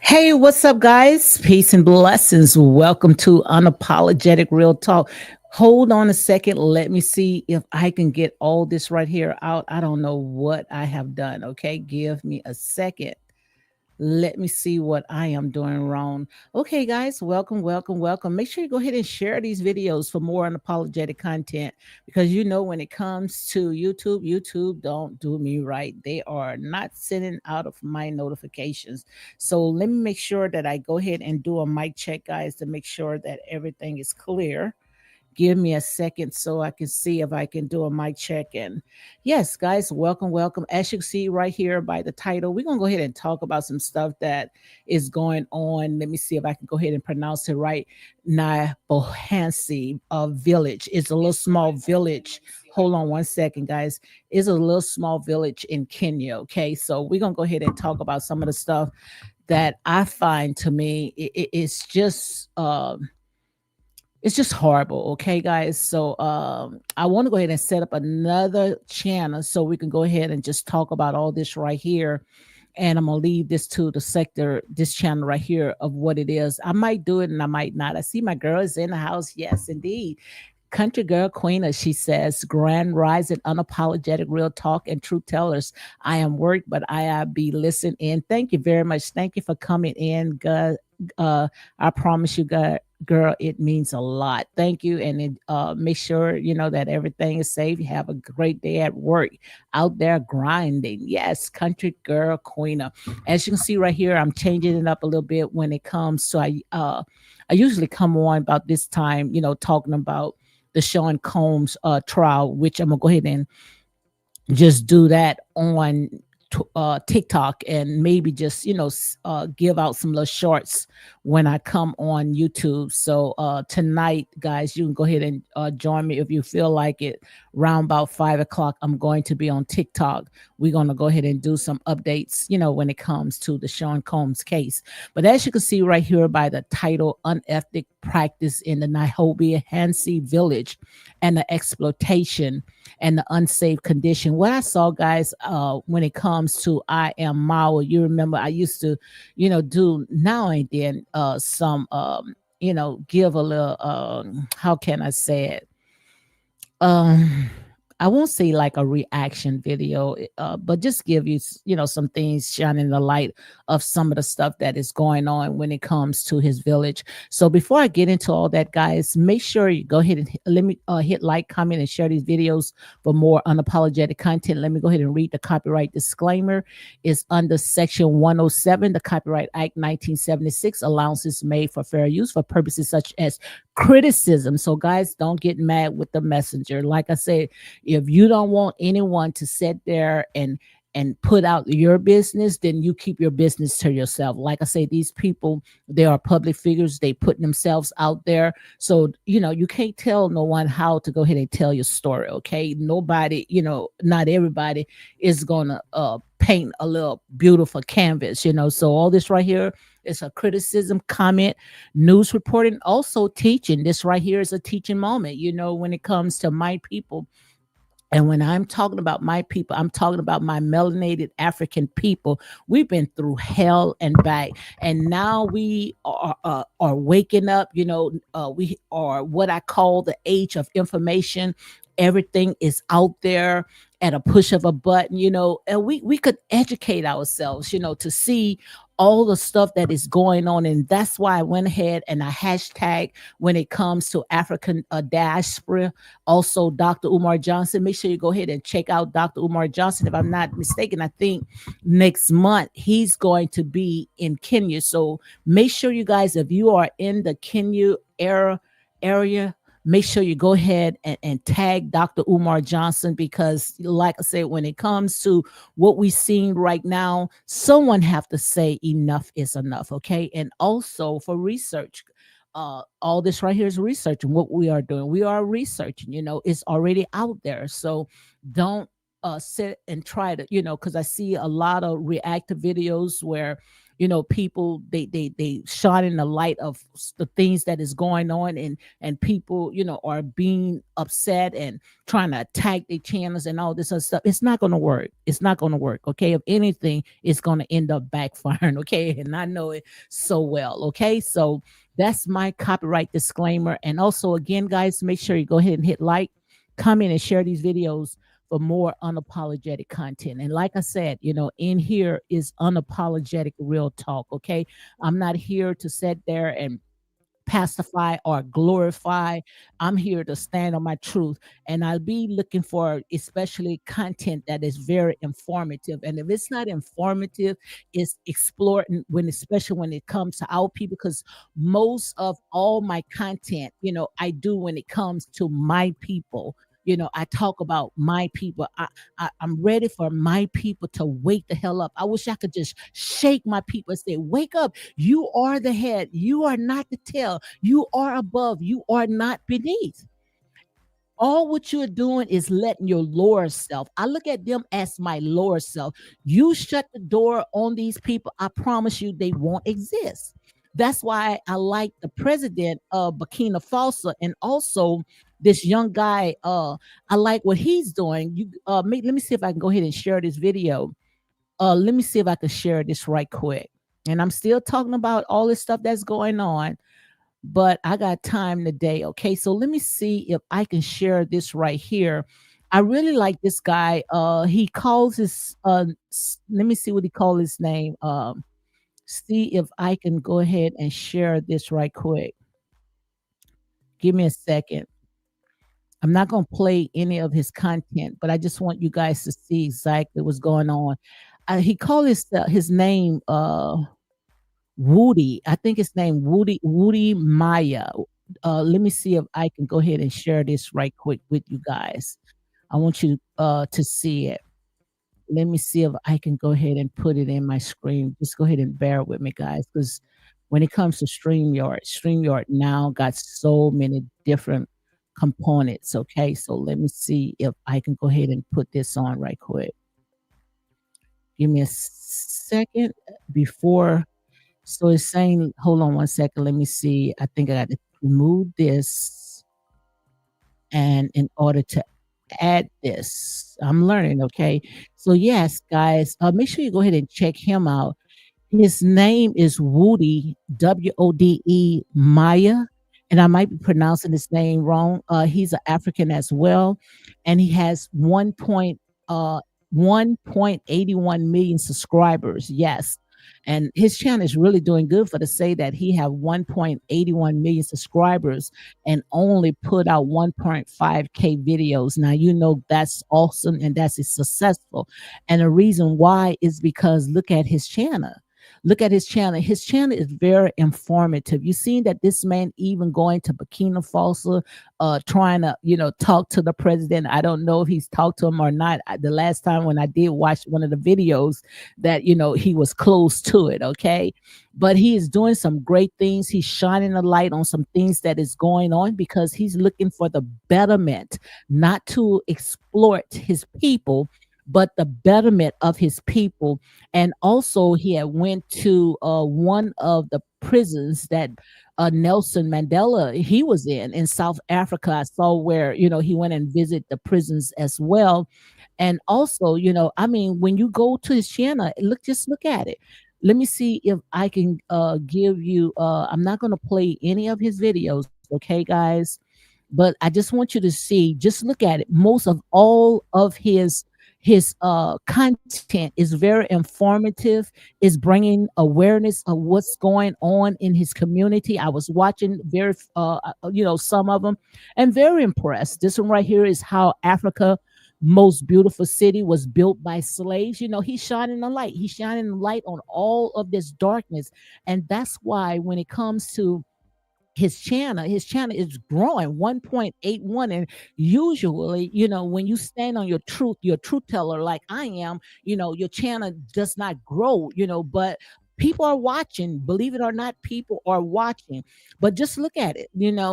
Hey, what's up, guys? Peace and blessings. Welcome to Unapologetic Real Talk. Hold on a second. Let me see if I can get all this right here out. I don't know what I have done. Okay, give me a second. Let me see what I am doing wrong. Okay, guys, welcome, welcome, welcome. Make sure you go ahead and share these videos for more unapologetic content because you know when it comes to YouTube don't do me right. They are not sending out of my notifications. So let me make sure that I go ahead and do a mic check, guys, to make sure that everything is clear. Give me a second so I can see if I can do a mic check. And yes, guys, welcome, welcome. As you can see right here by the title, we're going to go ahead and talk about some stuff that is going on. Let me see if I can go ahead and pronounce it right. Nyabohanse village. It's a little small village. Hold on one second, guys. It's a little small village in Kenya. Okay, so we're going to go ahead and talk about some of the stuff that I find to me it's just horrible. Okay, guys. So I want to go ahead and set up another channel so we can go ahead and just talk about all this right here. And I'm going to leave this to the sector, this channel right here of what it is. I might do it and I might not. I see my girl is in the house. Yes, indeed. Country girl queen, as she says, grand rising, unapologetic real talk and truth tellers. I am work, but I be listening in. Thank you very much. Thank you for coming in, God. I promise you, God, girl, it means a lot. Thank you. And make sure you know that everything is safe. You have a great day at work, out there grinding. Yes, country girl queen. As you can see right here, I'm changing it up a little bit when it comes to I usually come on about this time, talking about the Sean Combs trial, which I'm gonna go ahead and just do that on TikTok and maybe just give out some little shorts when I come on YouTube. So tonight, guys, you can go ahead and join me if you feel like it. Round about 5 o'clock, I'm going to be on TikTok. We're going to go ahead and do some updates, when it comes to the Sean Combs case. But as you can see right here by the title, Unethical Practice in the Nyabohanse Village and the Exploitation and the Unsafe Condition. What I saw, guys, when it comes to I Am Mao, you remember I used to, do now and then some, give a little, how can I say it? I won't say like a reaction video, but just give you, some things shining the light of some of the stuff that is going on when it comes to his village. So before I get into all that, guys, make sure you go ahead and let me hit like, comment, and share these videos for more unapologetic content. Let me go ahead and read the copyright disclaimer. It's under Section 107, the Copyright Act 1976, allowances made for fair use for purposes such as criticism. So guys, don't get mad with the messenger. Like I said, if you don't want anyone to sit there and and put out your business, then you keep your business to yourself. Like I say, these people, they are public figures. They put themselves out there. So, you can't tell no one how to go ahead and tell your story. Okay. Nobody, not everybody is gonna paint a little beautiful canvas, So all this right here is a criticism, comment, news reporting, also teaching. This right here is a teaching moment, when it comes to my people. And when I'm talking about my people, I'm talking about my melanated African people. We've been through hell and back, and now we are waking up. We are what I call the age of information. Everything is out there at a push of a button. And we could educate ourselves. To see all the stuff that is going on, and that's why I went ahead and I hashtag when it comes to African diaspora. Also, Dr. Umar Johnson. Make sure you go ahead and check out Dr. Umar Johnson. If I'm not mistaken, I think next month he's going to be in Kenya. So make sure you guys, if you are in the Kenya area, make sure you go ahead and tag Dr. Umar Johnson, because like I said, when it comes to what we're seeing right now, someone have to say enough is enough. Okay. And also for research, all this right here is research, and what we are doing, we are researching, it's already out there. So don't sit and try to, because I see a lot of reactive videos where people, they shine in the light of the things that is going on, and people, are being upset and trying to attack their channels and all this other stuff. It's not going to work. It's not going to work. Okay. If anything, it's going to end up backfiring. Okay. And I know it so well. Okay. So that's my copyright disclaimer. And also, again, guys, make sure you go ahead and hit like, comment, and share these videos for more unapologetic content. And like I said, in here is unapologetic real talk. Okay. I'm not here to sit there and pacify or glorify. I'm here to stand on my truth, and I'll be looking for especially content that is very informative. And if it's not informative, it's exploring, especially when it comes to our people, because most of all my content, I do when it comes to my people. I talk about my people. I'm ready for my people to wake the hell up. I wish I could just shake my people and say, wake up. You are the head. You are not the tail. You are above. You are not beneath. All what you're doing is letting your lower self. I look at them as my lower self. You shut the door on these people, I promise you they won't exist. That's why I like the president of Burkina Faso, and also this young guy. I like what he's doing. Let me see if I can go ahead and share this video. Let me see if I can share this right quick. And I'm still talking about all this stuff that's going on, but I got time today. Okay, so let me see if I can share this right here. I really like this guy. He calls his let me see what he called his name. See if I can go ahead and share this right quick. Give me a second. I'm not going to play any of his content, but I just want you guys to see exactly what's going on. He called his name Woody. I think his name Woody Maya. Let me see if I can go ahead and share this right quick with you guys. I want you to see it. Let me see if I can go ahead and put it in my screen. Just go ahead and bear with me, guys, because when it comes to StreamYard now got so many different components. Okay, so let me see if I can go ahead and put this on right quick. Give me a second before. So it's saying, hold on one second. Let me see. I think I got to remove this. And in order to add this, I'm learning. Okay. So, yes, guys, make sure you go ahead and check him out. His name is Woody, Wode Maya, and I might be pronouncing his name wrong. He's an African as well, and he has 1.81 million subscribers. Yes, and his channel is really doing good for to say that he have 1.81 million subscribers and only put out 1.5k videos. Now that's awesome and that's successful. And the reason why is because look at his channel. Look at his channel. His channel is very informative. You seen that this man even going to Burkina Faso, trying to, talk to the president. I don't know if he's talked to him or not. The last time when I did watch one of the videos, that he was close to it. Okay, but he is doing some great things. He's shining a light on some things that is going on because he's looking for the betterment, not to exploit his people, but the betterment of his people. And also he had went to one of the prisons that Nelson Mandela he was in South Africa. I saw where he went and visit the prisons as well. And also, I mean, when you go to his channel, just look at it. Let me see if I can give you. I'm not going to play any of his videos, okay, guys. But I just want you to see. Just look at it. Most of all of his content is very informative, is bringing awareness of what's going on in his community. I was watching some of them, and very impressed. This one right here is how Africa most beautiful city was built by slaves. He's shining a light. He's shining a light on all of this darkness. And that's why when it comes to his channel is growing 1.81. And usually, when you stand on your truth teller like I am, your channel does not grow, but people are watching. Believe it or not, people are watching. But just look at it.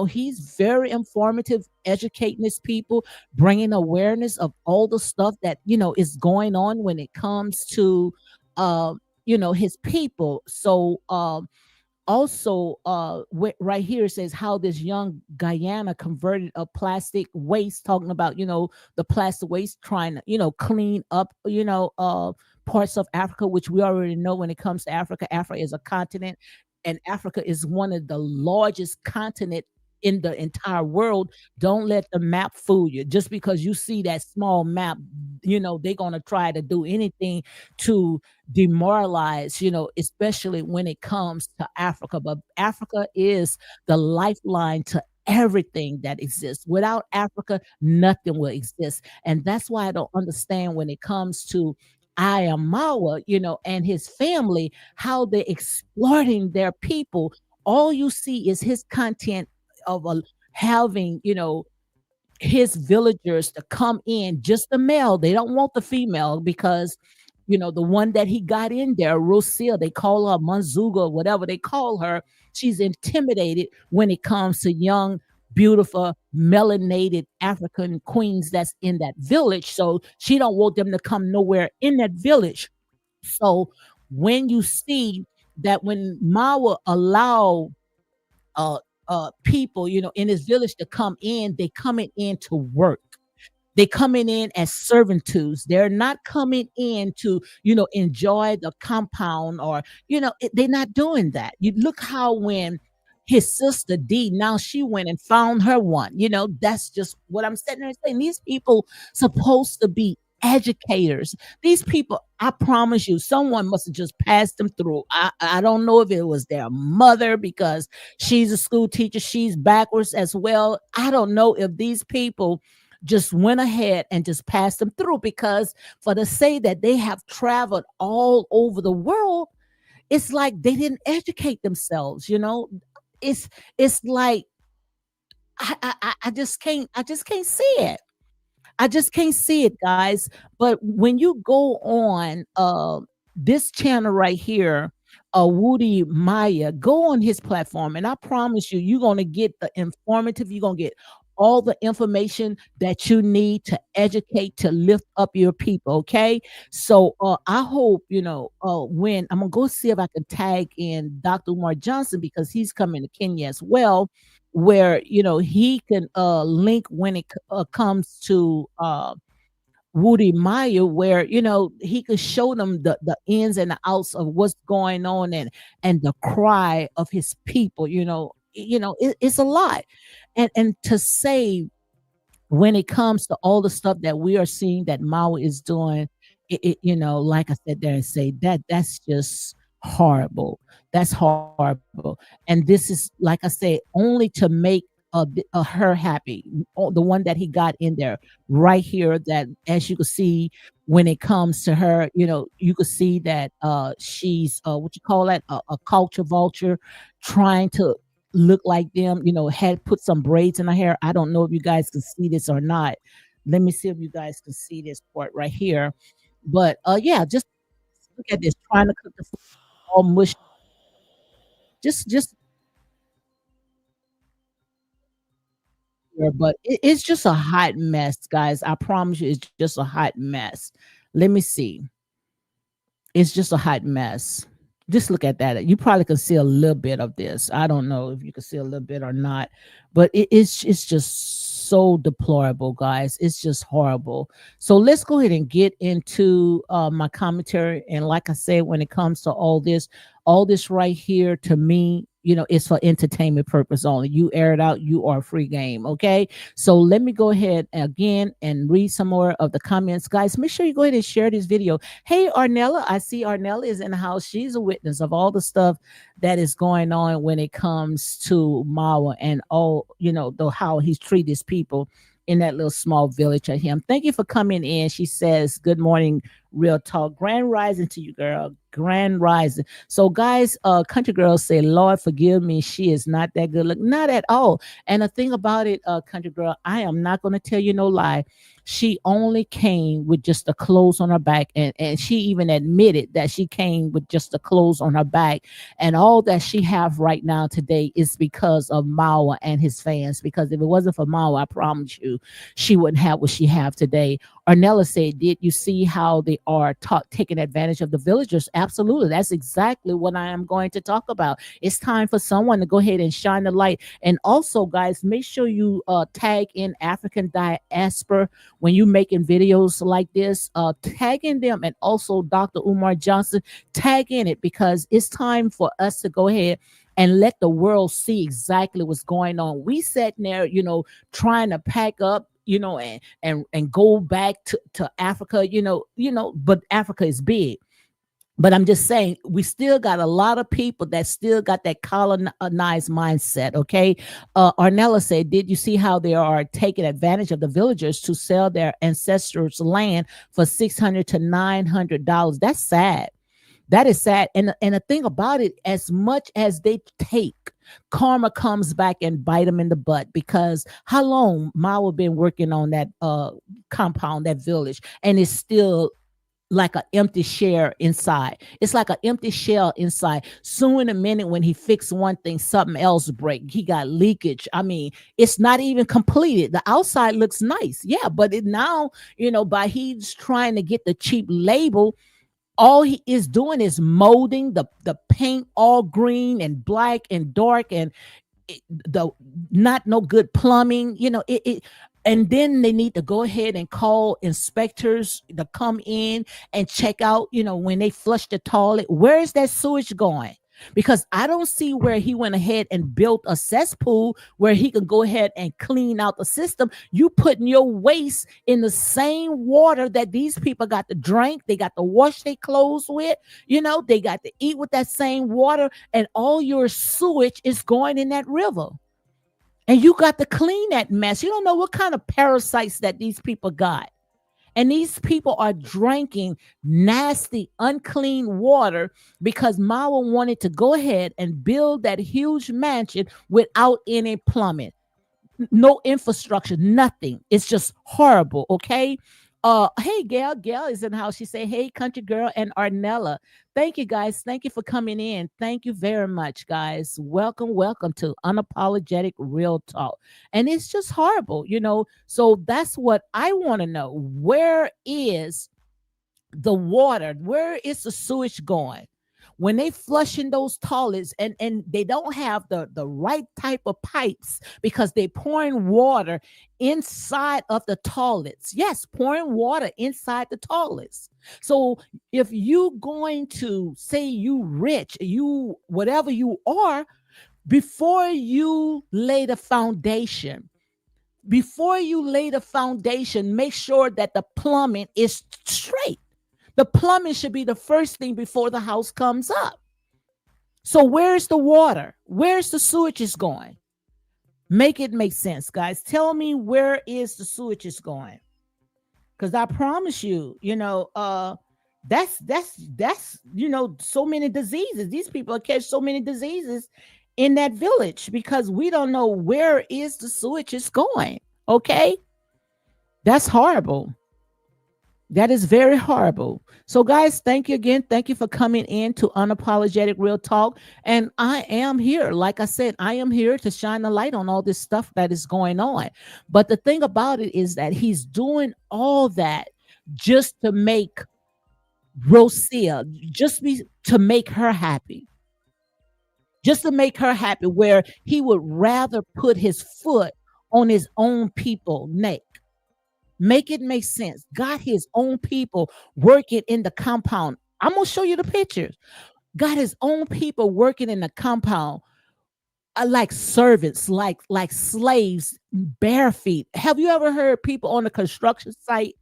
He's very informative, educating his people, bringing awareness of all the stuff that is going on when it comes to his people. So also right here it says how this young Guyana converted a plastic waste, talking about the plastic waste, trying to clean up parts of Africa, which we already know. When it comes to Africa is a continent, and Africa is one of the largest continent in the entire world. Don't let the map fool you. Just because you see that small map, they're going to try to do anything to demoralize, especially when it comes to Africa. But Africa is the lifeline to everything that exists. Without Africa, nothing will exist. And that's why I don't understand when it comes to Ayamawa, and his family, how they're exploiting their people. All you see is his content of having, his villagers to come in, just the male. They don't want the female because the one that he got in there, Rosia, they call her Manzuga, whatever they call her. She's intimidated when it comes to young, beautiful, melanated African queens that's in that village. So she don't want them to come nowhere in that village. So when you see that, when Mawa allow uh people, in his village to come in, they coming in to work. They coming in as servitudes. They're not coming in to, enjoy the compound, or, they're not doing that. You look how when his sister D, now she went and found her one. That's just what I'm sitting there saying. These people supposed to be educators. These people, I promise you, someone must have just passed them through. I don't know if it was their mother, because she's a school teacher. She's backwards as well. I don't know if these people just went ahead and just passed them through, because for to say that they have traveled all over the world, it's like they didn't educate themselves. It's like I just can't see it. I just can't see it, guys. But when you go on this channel right here, Woody Maya, go on his platform, and I promise you, you're gonna get the informative. You're gonna get all the information that you need to educate, to lift up your people. Okay, so I hope when I'm gonna go see if I can tag in Dr. Umar Johnson, because he's coming to Kenya as well, where he can link when it comes to Woody Meyer, where he could show them the ins and the outs of what's going on, and the cry of his people. It's a lot. And to say, when it comes to all the stuff that we are seeing that Mao is doing, like I said there, and say that's just horrible. That's horrible. And this is, like I said, only to make her happy. The one that he got in there right here. That, as you can see, when it comes to her, you could see that she's what you call that, a culture vulture, trying to look like them. Had put some braids in her hair. I don't know if you guys can see this or not. Let me see if you guys can see this part right here. But yeah, just look at this, trying to cook the food all mushy. Just here, but it's just a hot mess, guys. I promise you, it's just a hot mess. Let me see. It's just a hot mess. Just look at that. You probably can see a little bit of this. I don't know if you can see a little bit or not, but it's just so deplorable, guys. It's just horrible. So let's go ahead and get into my commentary. And like I said, when it comes to all this right here, to me, it's for entertainment purpose only. You air it out, you are free game. Okay. So let me go ahead again and read some more of the comments. Guys, make sure you go ahead and share this video. Hey, Arnella, I see Arnella is in the house. She's a witness of all the stuff that is going on when it comes to Mawa and all, how he's treated his people in that little small village of him. Thank you for coming in. She says, good morning, real talk. Grand rising to you, girl. Grand rising. So, guys, country girls say, Lord, forgive me. She is not that good look. Not at all. And the thing about it, country girl, I am not going to tell you no lie. She only came with just the clothes on her back. And she even admitted that she came with just the clothes on her back. And all that she have right now today is because of Mawa and his fans. Because if it wasn't for Mawa, I promise you, she wouldn't have what she have today. Arnella said, did you see how they are taking advantage of the villagers? Absolutely. That's exactly what I am going to talk about. It's time for someone to go ahead and shine the light. And also, guys, make sure you tag in African diaspora when you making videos like this. Tag in them, and also Dr. Umar Johnson, tag in it, because it's time for us to go ahead and let the world see exactly what's going on. We sat there, trying to pack up, and go back to Africa, but Africa is big. But I'm just saying, we still got a lot of people that still got that colonized mindset. Okay. Arnella said, did you see how they are taking advantage of the villagers to sell their ancestors' land for $600 to $900? That's sad. That is sad. And the thing about it, as much as they take, karma comes back and bite them in the butt. Because how long Mao been working on that compound, that village, and it's still like an empty shell inside. It's like an empty shell inside. Soon in a minute, when he fixed one thing, something else break. He got leakage. I mean, it's not even completed. The outside looks nice, yeah, but it now, by he's trying to get the cheap label, all he is doing is molding the paint all green and black and dark, and the not no good plumbing, and then they need to go ahead and call inspectors to come in and check out, when they flush the toilet, where is that sewage going? Because I don't see where he went ahead and built a cesspool where he can go ahead and clean out the system. You putting your waste in the same water that these people got to drink, they got to wash their clothes with, they got to eat with that same water, and all your sewage is going in that river. And you got to clean that mess. You don't know what kind of parasites that these people got. And these people are drinking nasty, unclean water because Mao wanted to go ahead and build that huge mansion without any plumbing, no infrastructure, nothing. It's just horrible. Okay. Hey, Gail is in the house. She said, hey, country girl and Arnella. Thank you, guys. Thank you for coming in. Thank you very much, guys. Welcome to Unapologetic Real Talk. And it's just horrible, So that's what I want to know. Where is the water? Where is the sewage going? When they flushing those toilets, and they don't have the right type of pipes, because they pouring water inside of the toilets. Yes, pouring water inside the toilets. So if you going to say you rich, you whatever you are, before you lay the foundation, make sure that the plumbing is straight. The plumbing should be the first thing before the house comes up. So where's the water? Where's the sewage is going? Make it make sense, guys. Tell me, where is the sewage is going? Because I promise you, that's so many diseases. These people catch so many diseases in that village because we don't know where is the sewage is going. Okay, that's horrible. That is very horrible. So, guys, thank you again. Thank you for coming in to Unapologetic Real Talk. And I am here. Like I said, I am here to shine the light on all this stuff that is going on. But the thing about it is that he's doing all that just to make Rosia, to make her happy, just to make her happy, where he would rather put his foot on his own people neck. Make it make sense. Got his own people working in the compound. I'm gonna show you the pictures. Got his own people working in the compound, like servants, like slaves, bare feet. Have you ever heard people on the construction site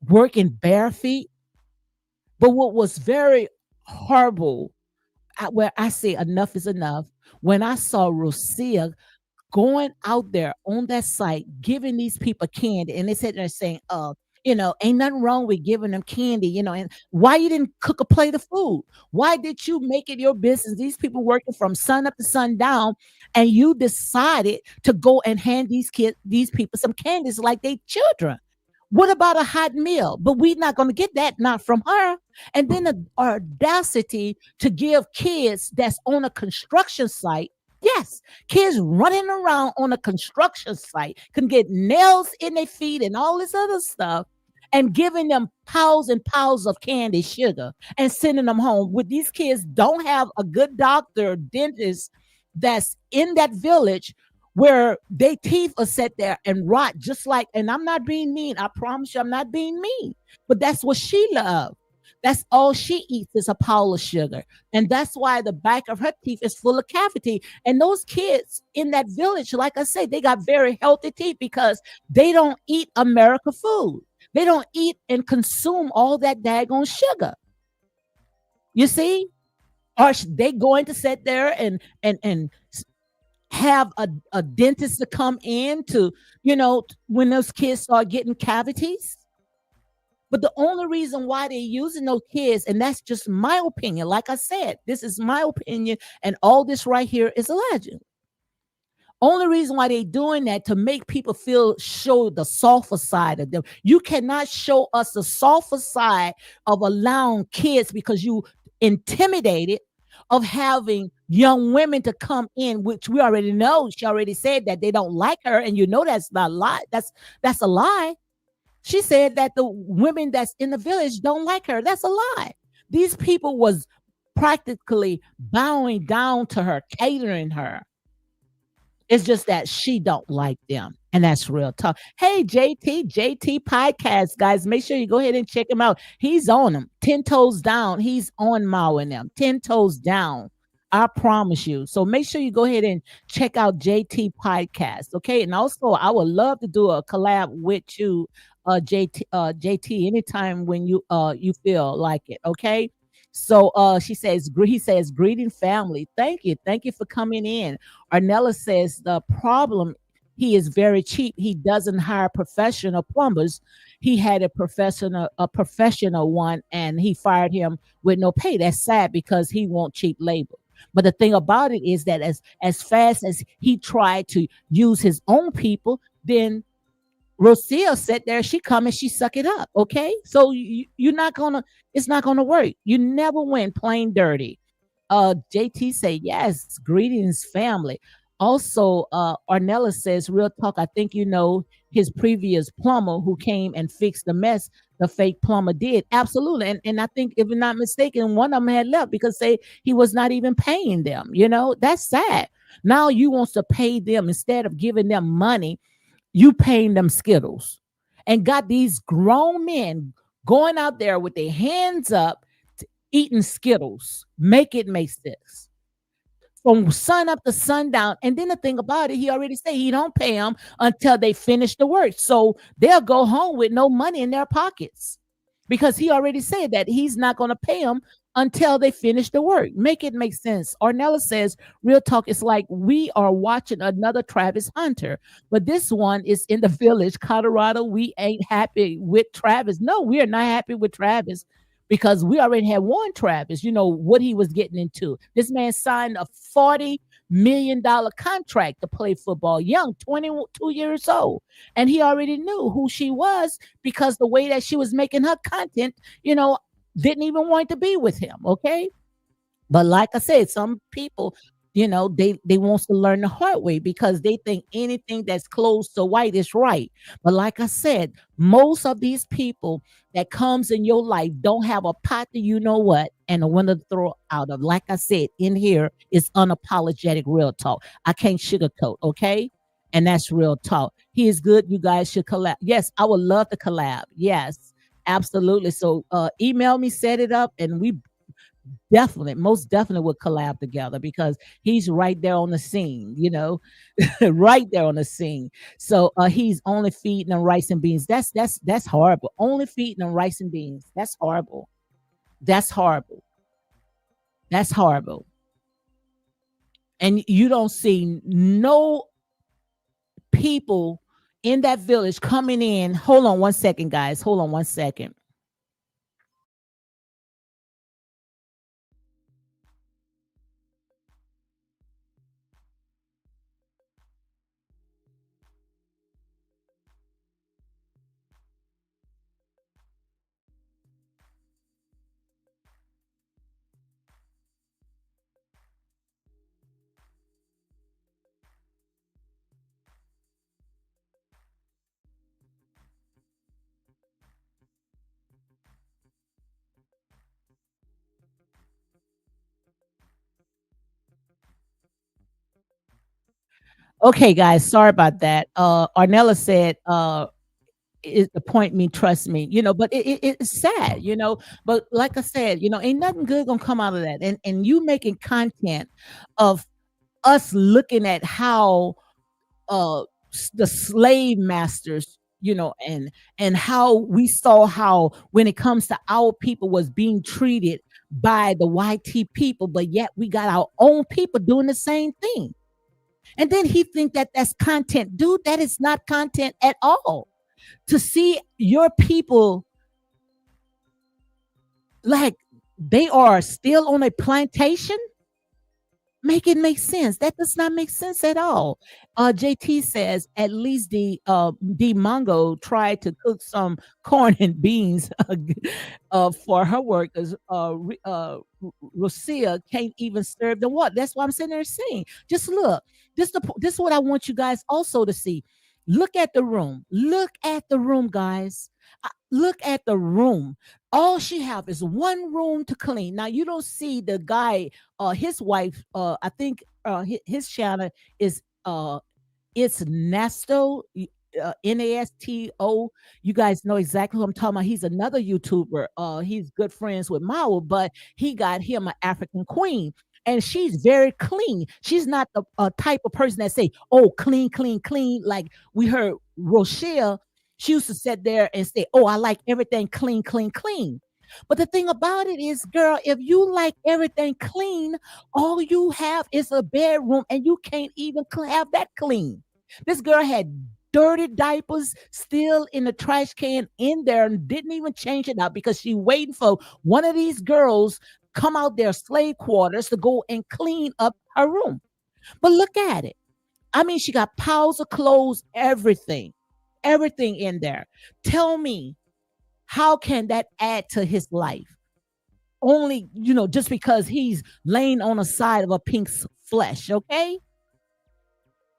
working bare feet? But what was very horrible, where I say enough is enough, when I saw Rosia going out there on that site, giving these people candy, and they sitting there saying, ain't nothing wrong with giving them candy, and why you didn't cook a plate of food? Why did you make it your business? These people working from sun up to sundown, and you decided to go and hand these people some candies like they children. What about a hot meal? But we're not going to get that, not from her. And then the audacity to give kids that's on a construction site. Yes, kids running around on a construction site can get nails in their feet and all this other stuff, and giving them piles and piles of candy sugar and sending them home. With these kids don't have a good doctor, dentist that's in that village, where they teeth are set there and rot, just like, and I'm not being mean. I promise you I'm not being mean. But that's what she loves. That's all she eats is a pile of sugar. And that's why the back of her teeth is full of cavity. And those kids in that village, like I say, they got very healthy teeth because they don't eat America food. They don't eat and consume all that daggone sugar. You see? Or they going to sit there and have a dentist to come in to, when those kids start getting cavities. But the only reason why they're using those kids, and that's just my opinion, like I said, this is my opinion, and all this right here is a legend. Only reason why they're doing that, to make people show the softer side of them. You cannot show us the softer side of allowing kids, because you intimidated of having young women to come in, which we already know. She already said that they don't like her, and that's not a lie. That's a lie. She said that the women that's in the village don't like her. That's a lie. These people was practically bowing down to her, catering her. It's just that she don't like them. And that's real talk. Hey, JT podcast, guys. Make sure you go ahead and check him out. He's on them. 10 toes down. He's on mowing them. 10 toes down. I promise you. So make sure you go ahead and check out JT podcast. Okay. And also, I would love to do a collab with you, JT, anytime when you feel like it. Okay. So he says, greeting family. Thank you. Thank you for coming in. Arnella says the problem, he is very cheap. He doesn't hire professional plumbers. He had a professional one, and he fired him with no pay. That's sad because he wants cheap labor. But the thing about it is that as fast as he tried to use his own people, then Rocio sat there, she come and she suck it up. Okay. So you're not gonna, it's not gonna work. You never win plain dirty. JT say, yes, greetings, family. Also, Arnella says, real talk, I think his previous plumber who came and fixed the mess the fake plumber did. Absolutely. And I think, if I'm not mistaken, one of them had left because he was not even paying them. That's sad. Now you wants to pay them instead of giving them money. You paying them Skittles, and got these grown men going out there with their hands up, eating Skittles. Make it make sense. From sun up to sundown. And then the thing about it, he already said he don't pay them until they finish the work. So they'll go home with no money in their pockets, because he already said that he's not going to pay them until they finish the work. Make it make sense. Ornella says, real talk is like we are watching another Travis Hunter, but this one is in the village, Colorado. We ain't happy with Travis. No, we are not happy with Travis because we already had one Travis, you know, what he was getting into. This man signed a $40 million contract to play football, young, 22 years old. And he already knew who she was because the way that she was making her content, you know, didn't even want to be with him. Okay. But like I said, some people, you know, they wants to learn the hard way because they think anything that's close to white is right. But like I said, most of these people that comes in your life don't have a pot that you know what and a window to throw out of. Like I said, in here is unapologetic real talk. I can't sugarcoat, okay? And that's real talk. He is good. You guys should collab. Yes, I would love to collab. Yes, absolutely. So email me, set it up, and we definitely, most definitely would collab together because he's right there on the scene, you know, right there on the scene. So he's only feeding them rice and beans. That's horrible. Only feeding them rice and beans. That's horrible. That's horrible. That's horrible. And you don't see no people in that village coming in. Hold on one second, guys. Hold on one second. Okay, guys, sorry about that. Arnella said, is the point me, trust me, you know, but it's sad, you know. But like I said, you know, ain't nothing good gonna come out of that. And you making content of us looking at how the slave masters, you know, and how we saw how when it comes to our people was being treated by the YT people, but yet we got our own people doing the same thing. And then he think that that's content. Dude, that is not content at all. To see your people like they are still on a plantation, make it make sense. That does not make sense at all. JT says at least the Mongo tried to cook some corn and beans for her workers. Rosia can't even serve the what. That's what I'm sitting there saying. Just look. This is what I want you guys also to see. Look at the room. Look at the room, guys. Look at the room. All she have is one room to clean. Now you don't see the guy, his wife. I think his channel is it's Nasto, Nasto. You guys know exactly who I'm talking about. He's another YouTuber. He's good friends with Mao, but he got him an African queen. And she's very clean. She's not the type of person that say, "Oh, clean, clean, clean." Like we heard Rochelle, she used to sit there and say, "Oh, I like everything clean, clean, clean." But the thing about it is, girl, if you like everything clean, all you have is a bedroom and you can't even have that clean. This girl had dirty diapers still in the trash can in there and didn't even change it out because she waiting for one of these girls come out their slave quarters to go and clean up her room. But look at it. I mean, she got piles of clothes, everything in there. Tell me, how can that add to his life? Only, you know, just because he's laying on the side of a pink's flesh, okay?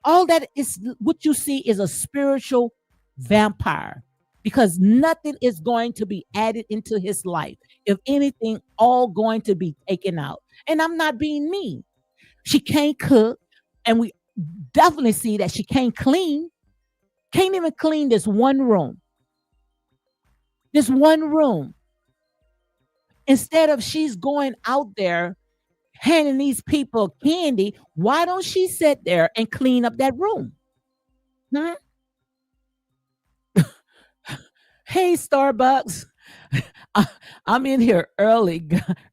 All that is what you see is a spiritual vampire because nothing is going to be added into his life. If anything, all going to be taken out. And I'm not being mean. She can't cook, and we definitely see that she can't clean. Can't even clean this one room. This one room. Instead of she's going out there handing these people candy, why don't she sit there and clean up that room? Hmm? Hey, Starbucks. I- I'm in here early,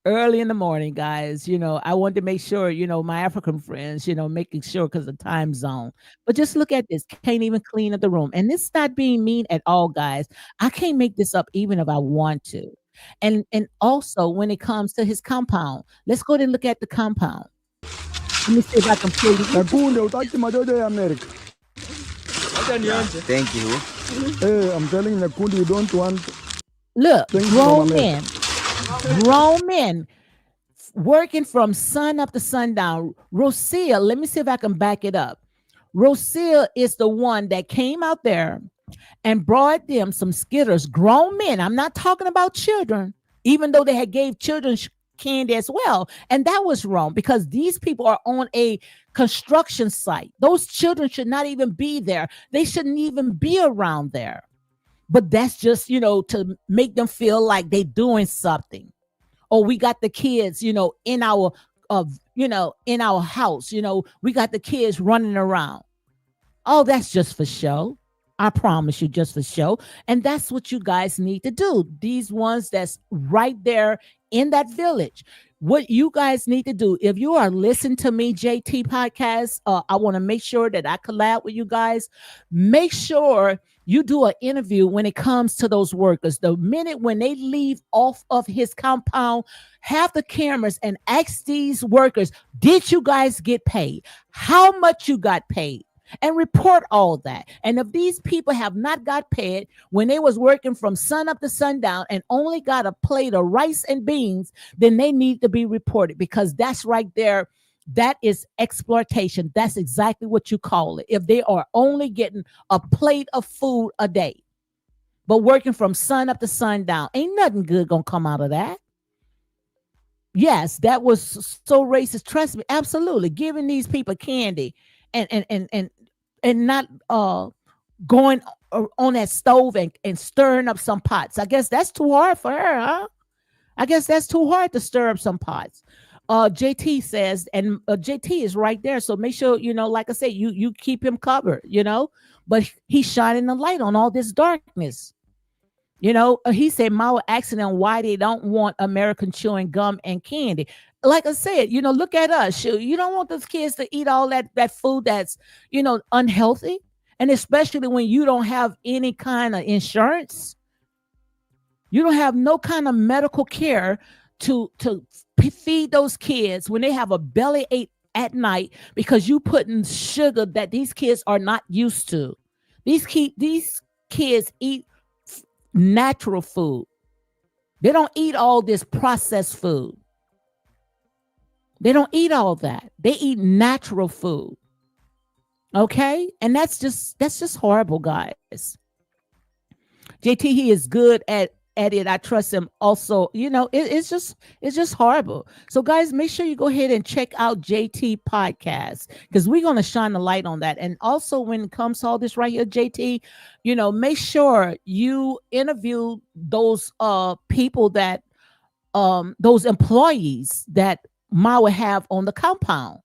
early in the morning, guys. I wanted to make sure, my African friends, making sure because of time zone. But just look at this. Can't even clean up the room. And this is not being mean at all, guys. I can't make this up even if I want to. And also when it comes to his compound, let's go ahead and look at the compound. Let me see if I can pull this up. Nakunde utaki madodo ya America. Thank you. Hey, I'm telling Nakundi you don't want Look, things from grown America. men working from sun up to sundown. Rosia, let me see if I can back it up. Rosia is the one that came out there and brought them some Skitters. Grown men. I'm not talking about children, even though they had gave children candy as well. And that was wrong because these people are on a construction site. Those children should not even be there. They shouldn't even be around there. But that's just, to make them feel like they doing something. Or we got the kids, in our in our house, we got the kids running around. Oh, that's just for show. I promise you, just for show. And that's what you guys need to do. These ones that's right there in that village. What you guys need to do, if you are listening to me, JT Podcast, I want to make sure that I collab with you guys. Make sure you do an interview when it comes to those workers. The minute when they leave off of his compound, have the cameras and ask these workers, did you guys get paid? How much you got paid? And report all that. And if these people have not got paid when they was working from sun up to sundown and only got a plate of rice and beans, then they need to be reported because that's right there. That is exploitation. That's exactly what you call it. If they are only getting a plate of food a day, but working from sun up to sundown, ain't nothing good gonna come out of that. Yes, that was so racist. Trust me, absolutely. Giving these people candy and not going on that stove and stirring up some pots. I guess that's too hard for her, huh? I guess that's too hard to stir up some pots. JT says, and JT is right there. So make sure, like I said, you keep him covered, but he's shining the light on all this darkness. He said Mao asking them why they don't want American chewing gum and candy. Like I said, look at us. You don't want those kids to eat all that food that's, unhealthy. And especially when you don't have any kind of insurance, you don't have no kind of medical care to feed those kids when they have a belly ache at night because you putting sugar that these kids are not used to. These kids eat natural food. They don't eat all this processed food. They don't eat all that. They eat natural food. Okay? And that's just horrible, guys. JT, he is good at it. I trust him also. It's just horrible. So guys, make sure you go ahead and check out JT Podcast because we're going to shine the light on that. And also when it comes to all this right here, JT, make sure you interview those people that those employees that Ma would have on the compound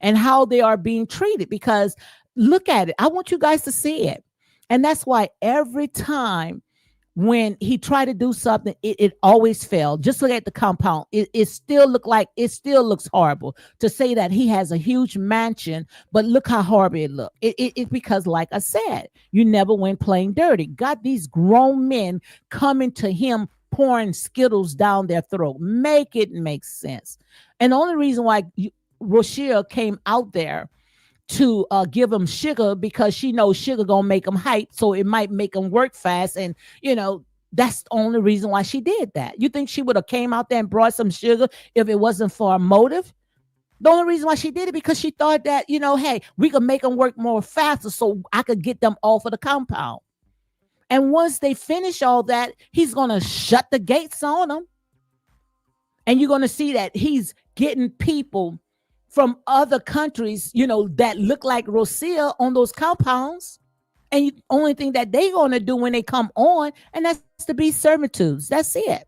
and how they are being treated, because look at it. I want you guys to see it. And that's why every time when he tried to do something, it always failed. Just look at the compound. It still looks horrible to say that he has a huge mansion, but look how horrible it looked. It's because, like I said, you never went playing dirty. Got these grown men coming to him, pouring Skittles down their throat. Make it make sense. And the only reason why Rochelle came out there to give him sugar because she knows sugar gonna make him hype, so it might make him work fast. And that's the only reason why she did that. You think she would have came out there and brought some sugar if it wasn't for a motive? The only reason why she did it because she thought that, hey, we could make them work more faster so I could get them off of the compound. And once they finish all that, he's gonna shut the gates on them. And you're gonna see that he's getting people from other countries, that look like Rosia on those compounds. And the only thing that they're going to do when they come on, and that's to be servitudes. That's it.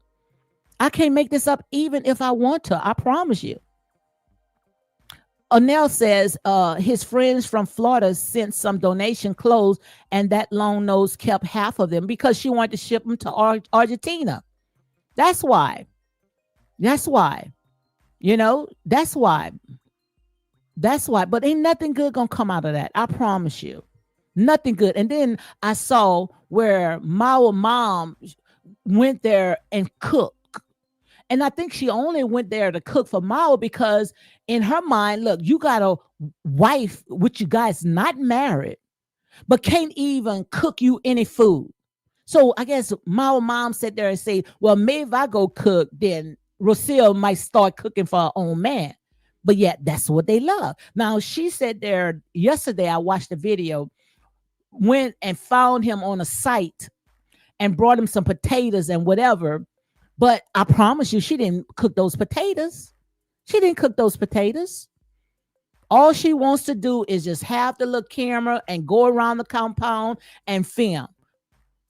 I can't make this up even if I want to. I promise you. Onel says his friends from Florida sent some donation clothes, and that long nose kept half of them because she wanted to ship them to Argentina. That's why. That's why. That's why. That's why. But ain't nothing good gonna come out of that. I promise you. Nothing good. And then I saw where my mom went there and cooked. And I think she only went there to cook for Mao because in her mind, look, you got a wife which you guys not married, but can't even cook you any food. So I guess my mom sat there and say, well, maybe if I go cook, then Rocio might start cooking for her own man. But yet that's what they love. Now she said there yesterday, I watched the video, went and found him on a site and brought him some potatoes and whatever. But I promise you, she didn't cook those potatoes. She didn't cook those potatoes. All she wants to do is just have the little camera and go around the compound and film.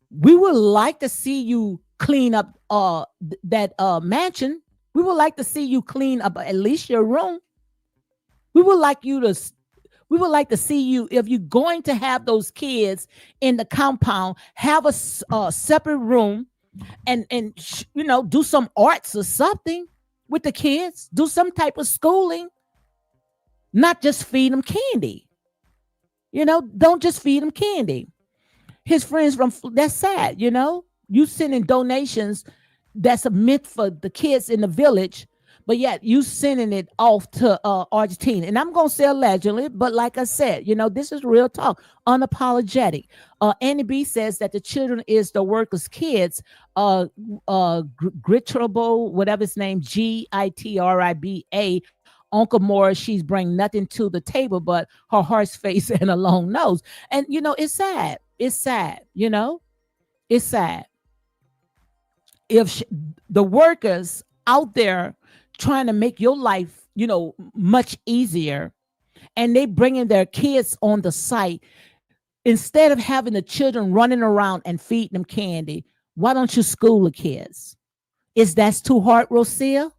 We would like to see you clean up that mansion. We would like to see you clean up at least your room. We would like you to we would like to see you, if you're going to have those kids in the compound, have a separate room and do some arts or something with the kids. Do some type of schooling, not just feed them candy. Don't just feed them candy. His friends from that's sad. You sending donations that's a myth for the kids in the village, but yet you sending it off to Argentina. And I'm gonna say allegedly, but like I said, this is real talk, unapologetic. Annie B says that the children is the workers' kids. Gritrable, whatever his name, Gitriba. Uncle Morris, she's bring nothing to the table but her horse face and a long nose. And it's sad. It's sad. It's sad. If the workers out there trying to make your life, much easier, and they bringing their kids on the site instead of having the children running around and feeding them candy, why don't you school the kids? Is that too hard, Rosia?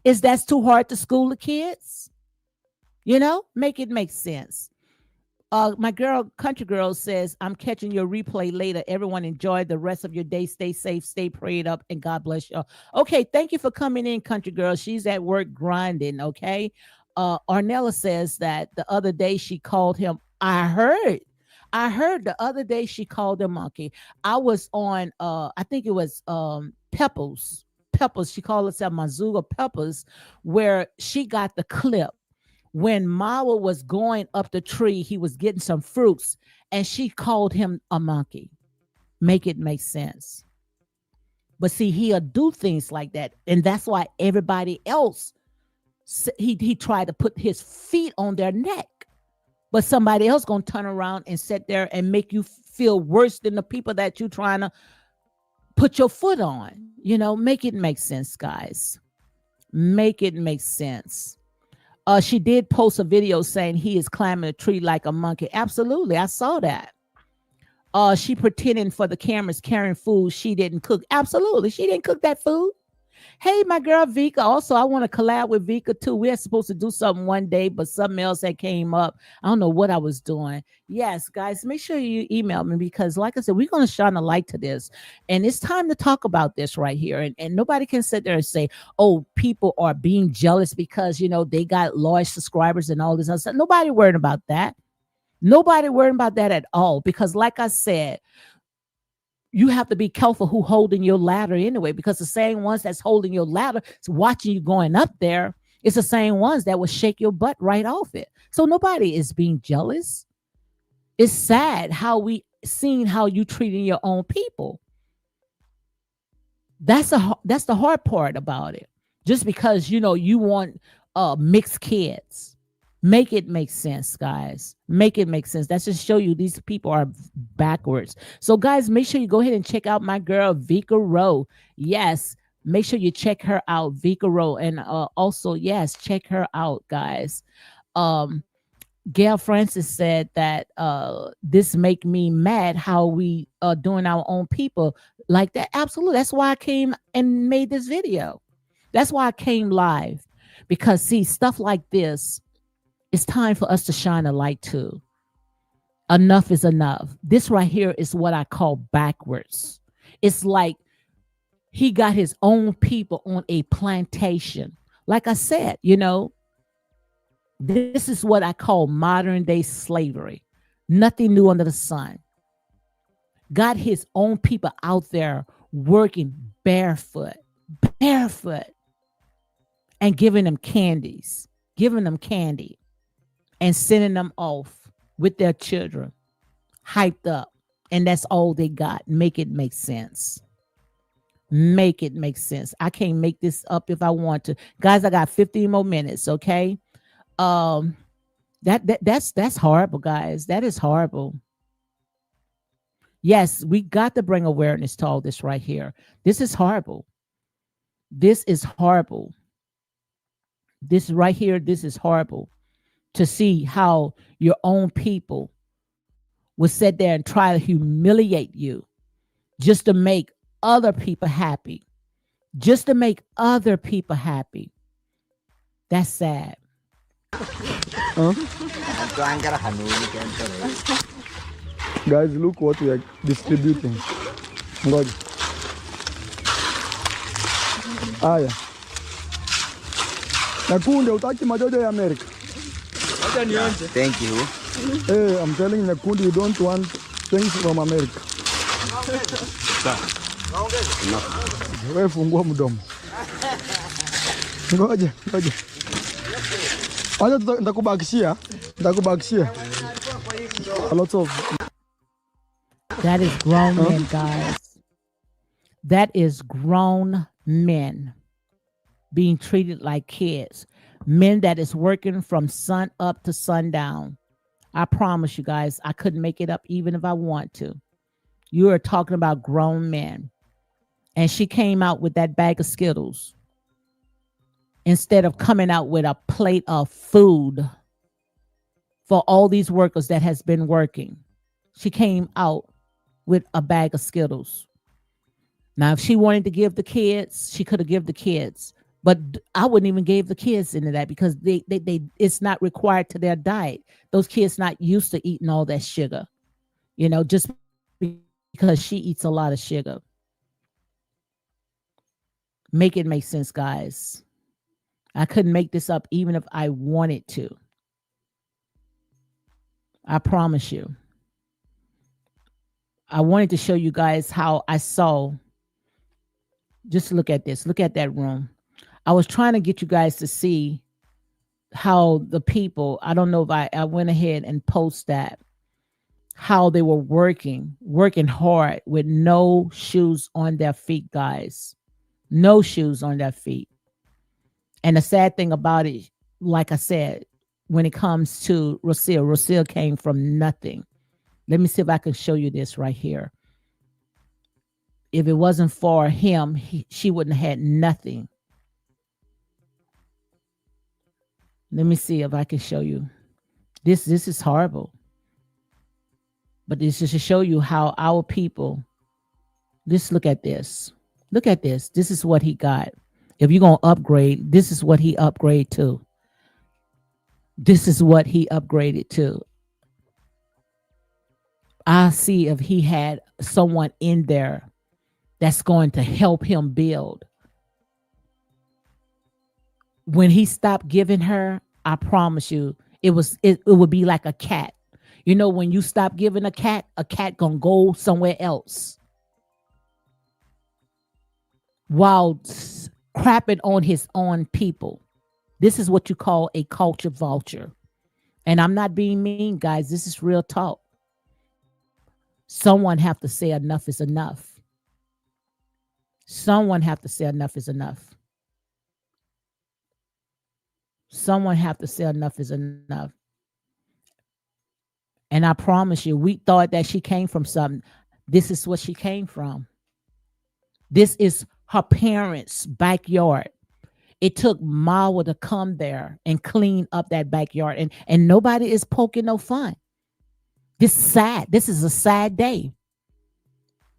Is that too hard to school the kids? Make it make sense. My girl, Country Girl says, I'm catching your replay later. Everyone enjoy the rest of your day. Stay safe, stay prayed up, and God bless you. Okay, thank you for coming in, Country Girl. She's at work grinding, okay? Arnella says that the other day she called him. I heard the other day she called him monkey. I was on, I think it was Peppers. Peppers, she called herself Mazuga Peppers, where she got the clip when Mawa was going up the tree, he was getting some fruits, and she called him a monkey. Make it make sense. But see, he'll do things like that, and that's why everybody else he tried to put his feet on their neck. But somebody else gonna turn around and sit there and make you feel worse than the people that you trying to put your foot on. Make it make sense, guys. Make it make sense. She did post a video saying he is climbing a tree like a monkey. Absolutely, I saw that. She pretending for the cameras carrying food she didn't cook. Absolutely, she didn't cook that food. Hey, my girl Vika. Also, I want to collab with Vika too. We're supposed to do something one day, but something else that came up. I don't know what I was doing. Yes, guys, make sure you email me because, like I said, we're going to shine a light to this. And it's time to talk about this right here. And nobody can sit there and say, oh, people are being jealous because, they got large subscribers and all this other stuff. Nobody worried about that. Nobody worried about that at all. Because, like I said, you have to be careful who holding your ladder anyway, because the same ones that's holding your ladder, watching you going up there, it's the same ones that will shake your butt right off it. So nobody is being jealous. It's sad how we seen how you treating your own people. That's the hard part about it. Just because you want mixed kids. Make it make sense, guys. Make it make sense. That's just show you these people are backwards. So, guys, make sure you go ahead and check out my girl Vika Rowe. Yes, make sure you check her out, Vika Rowe, and also yes, check her out, guys. Gail Francis said that this make me mad how we are doing our own people like that. Absolutely, that's why I came and made this video. That's why I came live, because see, stuff like this. It's time for us to shine a light too. Enough is enough. This right here is what I call backwards. It's like He got his own people on a plantation. Like I said, this is what I call modern day slavery. Nothing new under the sun. Got his own people out there working barefoot, and giving them candies, giving them candy, and sending them off with their children, hyped up. And that's all they got. Make it make sense. Make it make sense. I can't make this up if I want to. Guys, I got 15 more minutes, okay? Um that's horrible, guys. That is horrible. Yes, we got to bring awareness to all this right here. This is horrible. This is horrible. This right here, this is horrible to see how your own people will sit there and try to humiliate you just to make other people happy. Just to make other people happy. That's sad. Huh? Guys, look what we are distributing. Ngoja. Haya. Nakunde utaki majojo ya America. Thank you. Hey, I'm telling Nakundi you don't want things from America. Wewe fungua mdomo. Ngoja. Acha nitakubakishia. A lot of That is grown men, guys. That is grown men being treated like kids. Men that is working from sun up to sundown. I promise you guys, I couldn't make it up even if I want to. You are talking about grown men. And she came out with that bag of Skittles instead of coming out with a plate of food for all these workers that has been working. She came out with a bag of Skittles. Now, if she wanted to give the kids, she could have given the kids. But I wouldn't even give the kids into that because they it's not required to their diet. Those kids not used to eating all that sugar, just because she eats a lot of sugar. Make it make sense, guys. I couldn't make this up even if I wanted to. I promise you. I wanted to show you guys how I saw. Just look at this. Look at that room. I was trying to get you guys to see how the people, I don't know if I went ahead and post that, how they were working hard with no shoes on their feet, guys. No shoes on their feet. And the sad thing about it, like I said, when it comes to Rocio came from nothing. Let me see if I can show you this right here. If it wasn't for him, she wouldn't have had nothing. Let me see if I can show you. This is horrible. But this is to show you how our people, just look at this. Look at this. This is what he got. If you're going to upgrade, this is what he upgraded to. This is what he upgraded to. I see if he had someone in there that's going to help him build. When he stopped giving her, I promise you, it would be like a cat. When you stop giving a cat gonna go somewhere else. While crapping on his own people. This is what you call a culture vulture. And I'm not being mean, guys. This is real talk. Someone have to say enough is enough. Someone have to say enough is enough. Someone have to say enough is enough. And I promise you, we thought that she came from something. This is what she came from. This is her parents' backyard. It took Mawa to come there and clean up that backyard. And nobody is poking no fun. This is sad. This is a sad day.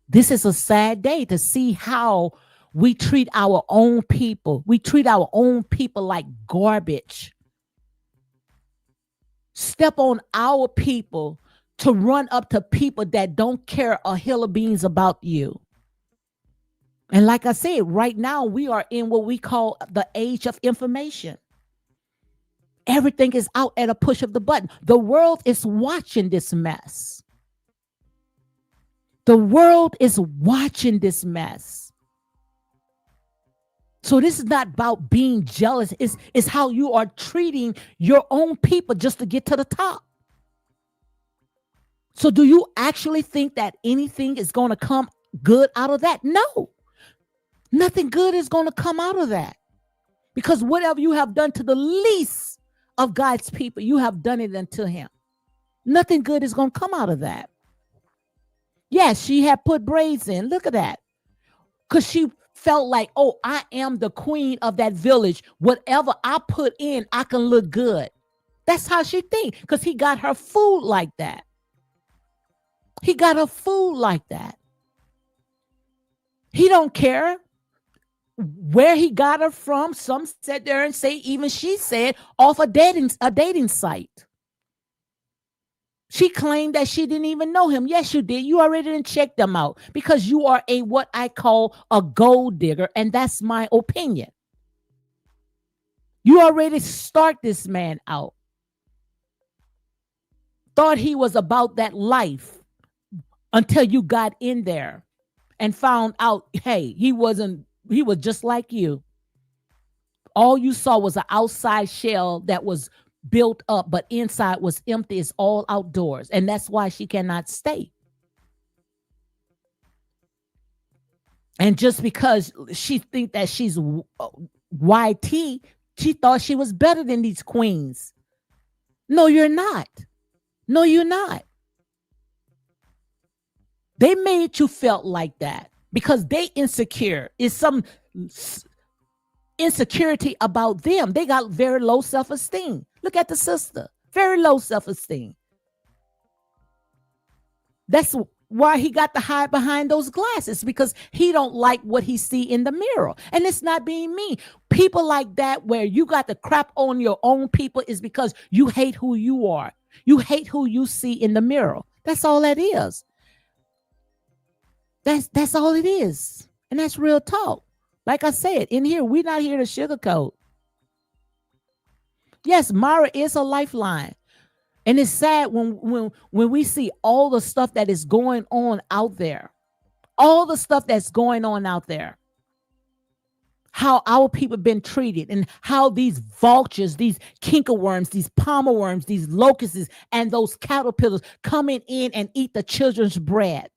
This is a sad day to see how we treat our own people. We treat our own people like garbage. Step on our people to run up to people that don't care a hill of beans about you. And like I said, right now we are in what we call the age of information. Everything is out at a push of the button. The world is watching this mess. The world is watching this mess. So this is not about being jealous. It's how you are treating your own people just to get to the top. So do you actually think that anything is going to come good out of that? No. Nothing good is going to come out of that. Because whatever you have done to the least of God's people, you have done it unto him. Nothing good is going to come out of that. Yes, she had put braids in. Look at that. Because she felt like, oh, I am the queen of that village. Whatever I put in, I can look good. That's how she thinks. Because he got her food like that. He got her food like that. He don't care where he got her from. Some sat there and say, even she said, off a dating site. She claimed that she didn't even know him. Yes, you did. You already didn't check them out because you are a what I call a gold digger, and that's my opinion. You already start this man out. Thought he was about that life until you got in there and found out, hey, he was just like you. All you saw was an outside shell that was built up, but inside was empty. It's all outdoors. And that's why she cannot stay. And just because she think that she's YT, she thought she was better than these queens. No, you're not. No, you're not. They made you felt like that because they insecure. It's some insecurity about them. They got very low self-esteem. Look at the sister. Very low self-esteem. That's why he got to hide behind those glasses, because he don't like what he see in the mirror. And it's not being mean. People like that, where you got to crap on your own people, is because you hate who you are. You hate who you see in the mirror. That's all that is. That's all it is. And that's real talk. Like I said, in here, we're not here to sugarcoat. Yes, Mara is a lifeline. And it's sad when we see all the stuff that is going on out there. All the stuff that's going on out there. How our people have been treated, and how these vultures, these kinkerworms, these palmer worms, these locusts, and those caterpillars coming in and eat the children's bread.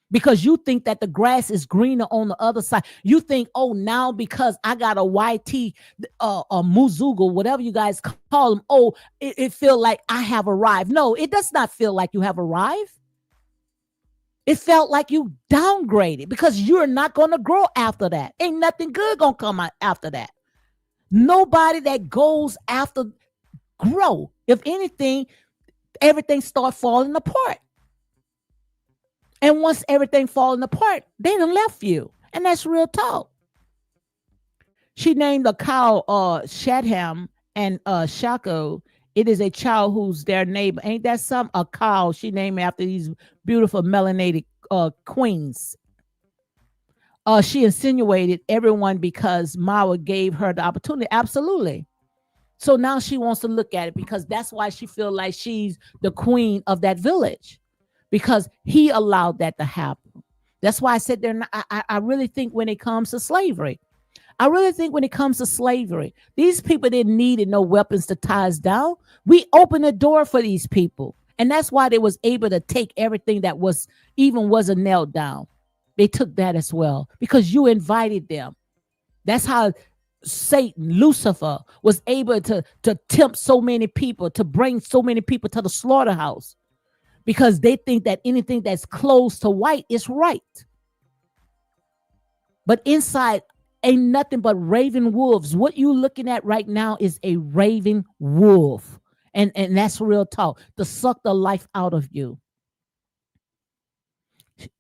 Because you think that the grass is greener on the other side. You think, oh, now because I got a YT, a Muzugo, whatever you guys call them, oh, it feel like I have arrived. No, it does not feel like you have arrived. It felt like you downgraded, because you're not going to grow after that. Ain't nothing good going to come out after that. Nobody that goes after grow. If anything, everything start falling apart. And once everything falling apart, they done left you. And that's real talk. She named the cow Shadham and Shako. It is a child who's their neighbor. Ain't that some? A cow she named after these beautiful melanated queens. She insinuated everyone because Mawa gave her the opportunity. Absolutely. So now she wants to look at it, because that's why she feels like she's the queen of that village. Because he allowed that to happen. That's why I said I really think when it comes to slavery, these people didn't need no weapons to tie us down. We opened the door for these people. And that's why they was able to take everything that wasn't nailed down. They took that as well, because you invited them. That's how Satan, Lucifer, was able to tempt so many people, to bring so many people to the slaughterhouse. Because they think that anything that's close to white is right. But inside ain't nothing but raven wolves. What you looking at right now is a raven wolf. And that's real talk, to suck the life out of you.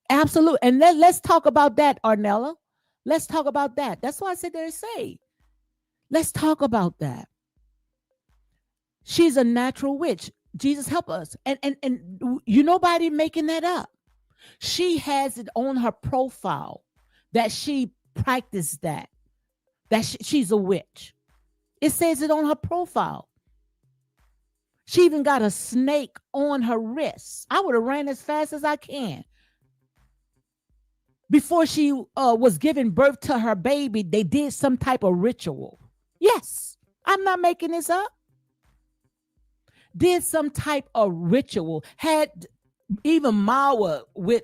Absolutely. And let's talk about that, Arnella. Let's talk about that. That's why I said they're saved. Let's talk about that. She's a natural witch. Jesus help us. And you nobody making that up. She has it on her profile that she practiced that she's a witch. It says it on her profile. She even got a snake on her wrist. I would have ran as fast as I can. Before she was giving birth to her baby, they did some type of ritual. Yes, I'm not making this up. Did some type of ritual. Had even Mawa with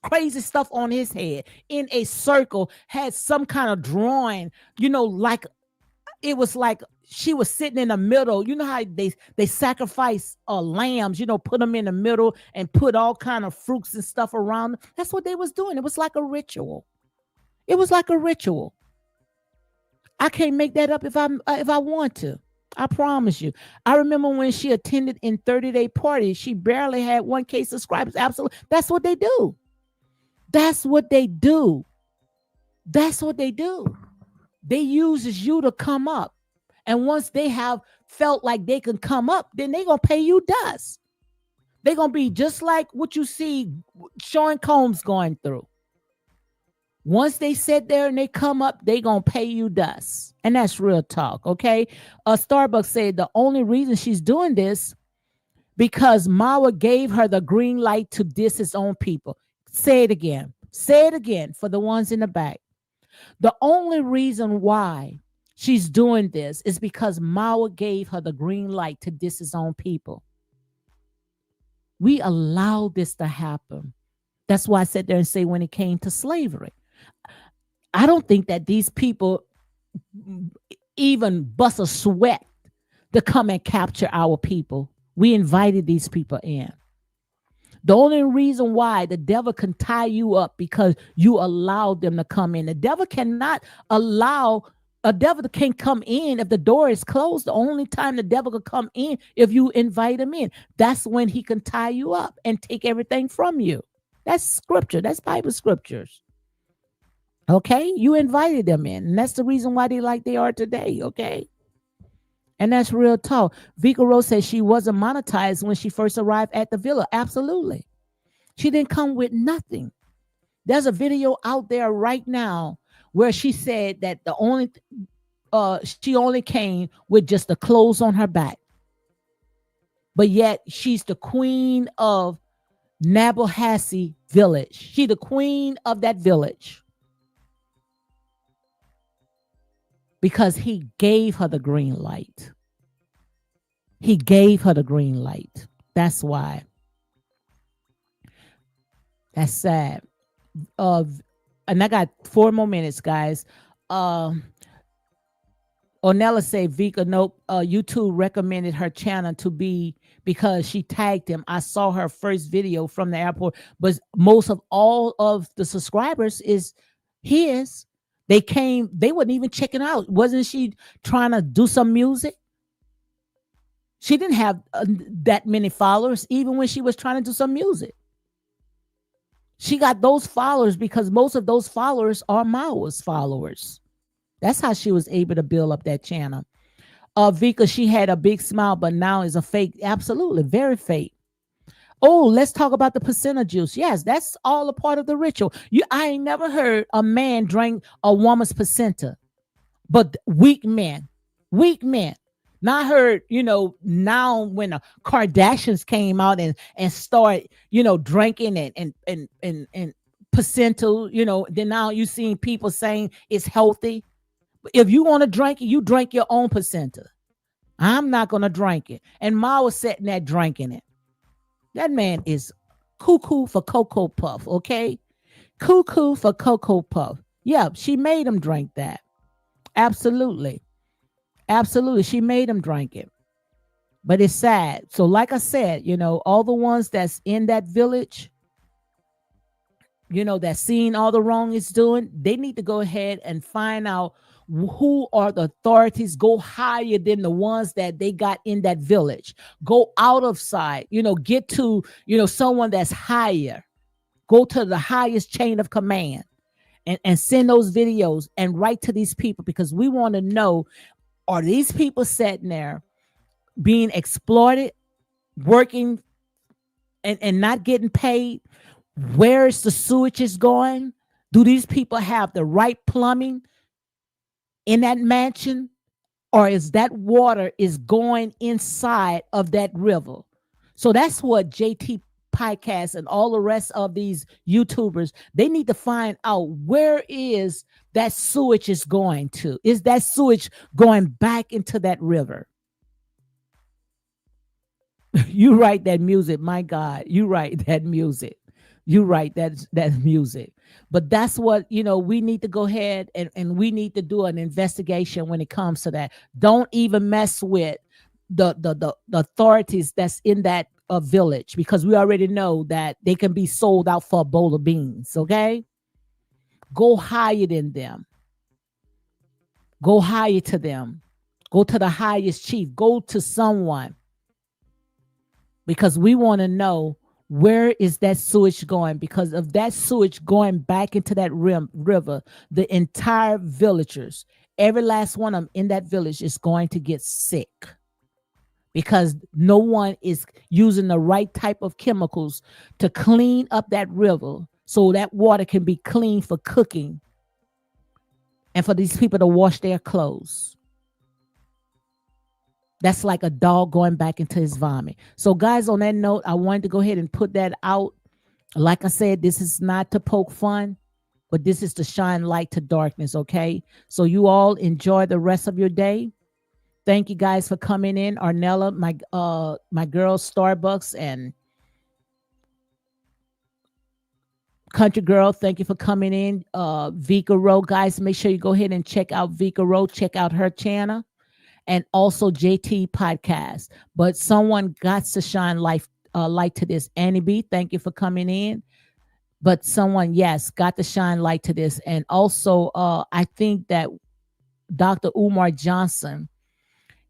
crazy stuff on his head in a circle. Had some kind of drawing. Like it was like she was sitting in the middle. You know how they sacrifice lambs, put them in the middle and put all kind of fruits and stuff around them. That's what they was doing. It was like a ritual. It was like a ritual. I can't make that up if I want to. I promise you. I remember when she attended in 30-day parties, she barely had 1K subscribers. Absolutely. That's what they do. That's what they do. That's what they do. They uses you to come up. And once they have felt like they can come up, then they're going to pay you dust. They're going to be just like what you see Sean Combs going through. Once they sit there and they come up, they going to pay you dust. And that's real talk, okay? Starbucks said the only reason she's doing this because Mawa gave her the green light to diss his own people. Say it again. Say it again for the ones in the back. The only reason why she's doing this is because Mawa gave her the green light to diss his own people. We allowed this to happen. That's why I sat there and say when it came to slavery, I don't think that these people even bust a sweat to come and capture our people. We invited these people in. The only reason why the devil can tie you up because you allowed them to come in. The devil cannot allow, a devil can't come in if the door is closed. The only time the devil can come in if you invite him in. That's when he can tie you up and take everything from you. That's scripture. That's Bible scriptures. Okay? You invited them in. And that's the reason why they like they are today. Okay? And that's real talk. Vika Rose says she wasn't monetized when she first arrived at the villa. Absolutely. She didn't come with nothing. There's a video out there right now where she said that she only came with just the clothes on her back. But yet she's the queen of Nyabohanse village. She the queen of that village. Because he gave her the green light. He gave her the green light. That's why. That's sad. And I got 4 more minutes, guys. Onella say, Vika, nope. YouTube recommended her channel to be because she tagged him. I saw her first video from the airport, but most of all of the subscribers is his. They weren't even checking out. Wasn't she trying to do some music? She didn't have that many followers, even when she was trying to do some music. She got those followers because most of those followers are Mawa's followers. That's how she was able to build up that channel. Vika, she had a big smile, but now is a fake. Absolutely, very fake. Oh, let's talk about the placenta juice. Yes, that's all a part of the ritual. I ain't never heard a man drink a woman's placenta, but weak men. Now I heard, now when the Kardashians came out and start, drinking and placenta, then now you seeing people saying it's healthy. If you want to drink it, you drink your own placenta. I'm not going to drink it. And Ma was sitting there drinking it. That man is cuckoo for Cocoa Puff, okay? Cuckoo for Cocoa Puff. Yeah, she made him drink that. Absolutely. She made him drink it. But it's sad. So like I said, all the ones that's in that village, that's seeing all the wrong it's doing, they need to go ahead and find out who are the authorities. Go higher than the ones that they got in that village. Go out of sight, get to, someone that's higher. Go to the highest chain of command and send those videos and write to these people, because we want to know, are these people sitting there being exploited, working and not getting paid? Where is the sewage is going? Do these people have the right plumbing in that mansion, or is that water is going inside of that river? So that's what JT podcast and all the rest of these YouTubers, they need to find out, where is that sewage is going to? Is that sewage going back into that river? You write that music, my God. You write that music. You write that music. But that's what, we need to go ahead and we need to do an investigation when it comes to that. Don't even mess with the authorities that's in that village, because we already know that they can be sold out for a bowl of beans. Okay, go higher than them. Go higher to them. Go to the highest chief. Go to someone, because we want to know, where is that sewage going, because of that sewage going back into that river, the entire villagers, every last one of them in that village is going to get sick, because no one is using the right type of chemicals to clean up that river, so that water can be clean for cooking and for these people to wash their clothes. That's like a dog going back into his vomit. So, guys, on that note, I wanted to go ahead and put that out. Like I said, this is not to poke fun, but this is to shine light to darkness, okay? So you all enjoy the rest of your day. Thank you guys for coming in. Arnella, my girl Starbucks, and Country Girl, thank you for coming in. Vika Rowe, guys, make sure you go ahead and check out Vika Rowe. Check out her channel. And also JT podcast. But someone got to shine light to this. Annie B, thank you for coming in. But someone, yes, got to shine light to this. And also, I think that Dr. Umar Johnson,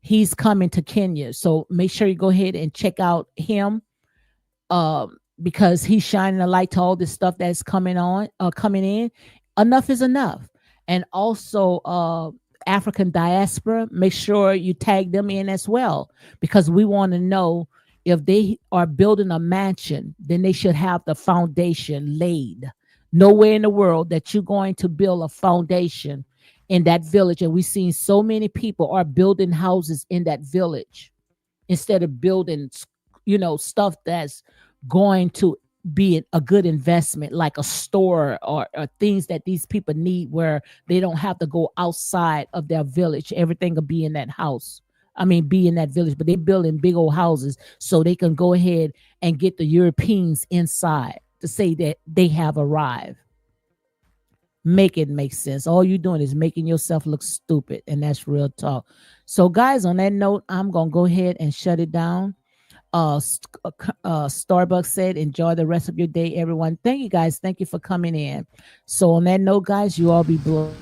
he's coming to Kenya. So make sure you go ahead and check out him, because he's shining a light to all this stuff that's coming in. Enough is enough. And also, African diaspora, make sure you tag them in as well, because we want to know, if they are building a mansion, then they should have the foundation laid. Nowhere in the world that you're going to build a foundation in that village. And we've seen so many people are building houses in that village instead of building, stuff that's going to be a good investment, like a store, or things that these people need, where they don't have to go outside of their village. Everything will be in that house. I mean, be in that village, but they building big old houses so they can go ahead and get the Europeans inside to say that they have arrived. Make it make sense. All you're doing is making yourself look stupid, and that's real talk. So, guys, on that note, I'm gonna go ahead and shut it down. Starbucks said, enjoy the rest of your day, everyone. Thank you, guys. Thank you for coming in. So, on that note, guys, you all be blessed.